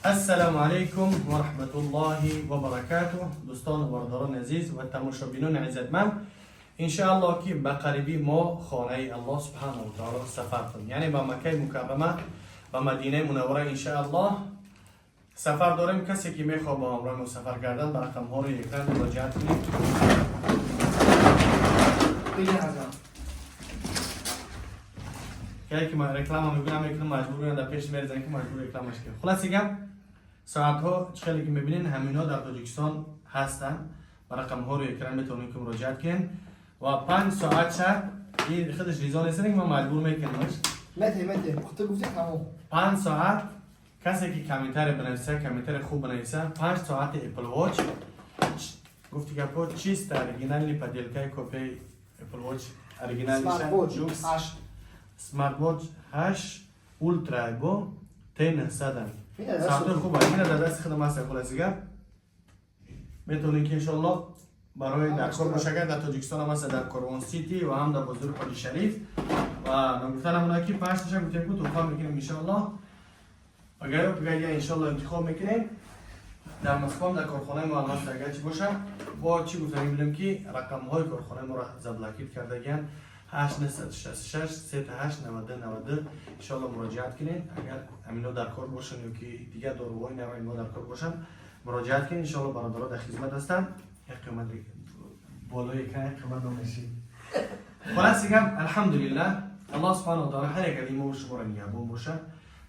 السلام علیکم و رحمت الله و برکاته. دوستان و برادران عزیز و تماشابینان عزتمند، انشاءالله که به قریبی ما خانه الله سبحانه و تعالی سفر کنیم، یعنی به مکه مکرمه و مدینه منوره انشاءالله سفر داریم. کسی که میخواد با همراه ما سفر کردن به رقم ها رو اکران مراجعه کنید. که ما رکلام میکنم مجبور در پیش میرزن که مجبور رکلامش کنم. خلاص میگم ساعت ها خیلی که میبینین همینا در تاجیکستان هستن. با رقم ها رو اکران میتونید که مراجعه کنین و 5 ساعت شب این خودش ریزان نیست که ما مجبور میکنمش. مته خودت گفتی تمام 5 ساعت کسی که کامنتر بنویسه کامنتر خوب بنویسه 5 ساعت اپل واچ گفتی که پو چیست اوريجينال پدیلکای کپی اپل واچ اوريجينال سمارت سمارت واچ 8 اولترا بو تین سدن ساعت خوبه. این در دست خودم هست. خلاصیگه میتونین که انشالله برای در کار مشاگر در تاجیکستان هم هست، در کروان سیتی و هم در بازار حاجی شریف و نگفتن همونه که 5 تاشم میتونیم که توفا میکنیم انشالله. اگر بگه انشالله انتخاب میکنیم در مسکو در کارخانه ما هم هست. اگر چی باشه با چی گفتنیم بودیم که رقم های کارخانه ما را زبلاکیت کرده گن 8966 38 92 92 انشالله مراجعت کنین. اگر امینو در کار باشن یا که دیگه داروهای نوین ما در کار باشن مراجعت کنین. انشالله برادرها در خدمت هستن. یک قیمت بالای که قیمت نمیشی. خلاص میگم الحمدلله الله سبحانه و تعالی هر یک کلمه شما را نگهبان باشه،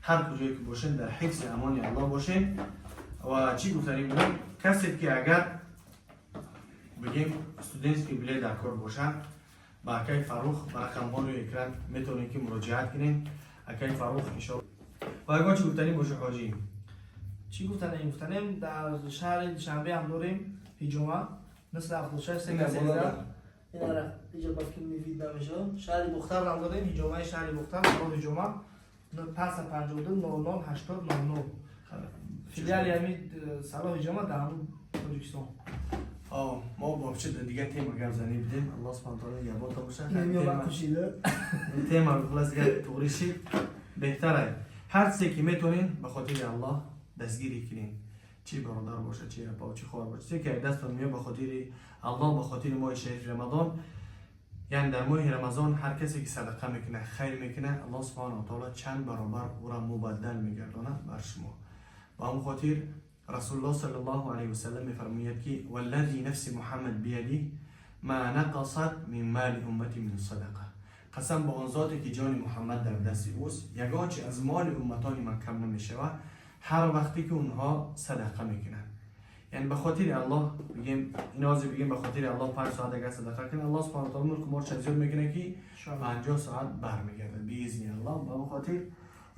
هر کجایی که باشین در حفظ امان الله باشین. و چی گفتنیم کسی که اگر بگیم استودنت که بلی در کار باشن با اکای فروخ و رقم ها رو اکران میتونین که مراجعت کنین. اکای فروخ انشاءالله. و اگر چی گفتنیم باشه حاجی؟ چی گفتنیم در شهر دوشنبه هم داریم هجومه مثل اخوشش سه کسی دیدن این را اینجا بافکن میوید نمیشه. شهر بختر هم داریم هجومه شهر بختر برای هجومه پس 52 99 80 99 فیلیال یعنی صلاح هجومه در همون تاجیکستان. ما با چه دیگه تیم گپ زنی بدیم. الله سبحانه و تعالی یابا تا باشه. نمیام کشیده تیم خلاص دیگه توریشی بهتره. هر چیزی که میتونین به خاطر الله دستگیری کنین. چی برادر باشه چی اپا چی خواهر باشه چی که دستتون میاد به خاطر الله، به خاطر ماه شریف رمضان. یعنی در ماه رمضان هر کسی که صدقه میکنه خیر میکنه الله سبحانه و تعالی چند برابر او را مبدل میگردونه بر شما. و همون خاطر رسول الله صلی الله علیه و سلم میفرماید که والذی نفس محمد بیده ما نقصت من مال امتی من صدقه. قسم به آن ذاتی که جان محمد در دست اوست یگانچه از مال امتان من کم نمیشود هر وقتی که اونها صدقه میکنن. یعنی به خاطر الله بگیم اینازی بگیم به خاطر الله 5 ساعت اگر صدقه کنه الله سبحانه و تعالی ملک ما چه زیاد میکنه که 50 ساعت برمیگرده باذن الله. به خاطر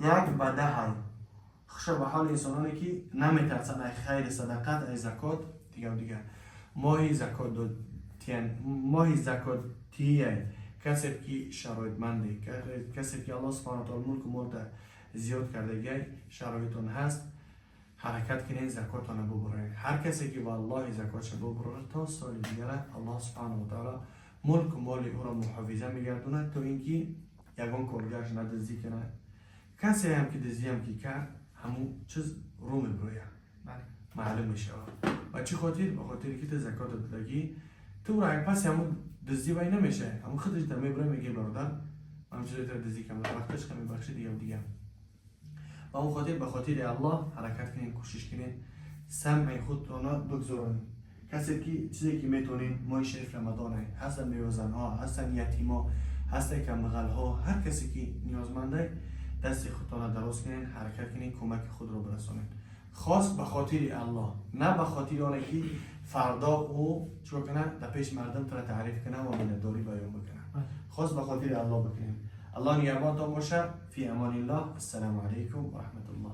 یک بدهه خشب به حال انسانانی که نمیترسن ای خیر صدقات ای زکات دیگه ماهی زکات دو تین ماهی زکاتیه کسی که شرایطمنده کسی که الله سبحانه و تعالی ملک مرد زیاد کرده گه شرایطون هست حرکت کنین زکاتون ببرین. هر کسی که والله زکاتش ببره تا سال دیگه الله سبحانه و تعالی ملک و مال او را محافظه میگردونه تا اینکه یگان کارگرش ندزدی کنه. کسی هم که دزدی هم که کرد همون چیز رو میبرویه معلوم میشه. و چی خاطر؟ به خاطر که تو زکات دادگی تو رای پس همون دزدی وای نمیشه، همون خودش در میبره میگه برادر من چیزی تر دزدی کنم وقتش کنم بخشی دیگه. و اون خاطر به خاطر الله حرکت کنین، کوشش کنین سمع خودتون بگذارین. کسی که چیزی که میتونین ماه شریف رمضان هستن میوزن ها هستن یتیما هستن کمغل ها هر کسی که نیازمنده دست خودتان دراز کنین حرکت کنین کمک خود رو برسونین. خاص به خاطر الله نه به خاطر آنه که فردا او چو کنه در پیش مردم تر تعریف کنه و منداری بیان بکنه. خاص به خاطر الله بکنین. الله نگهبانتان باشه. فی امان الله. السلام علیکم و رحمت الله.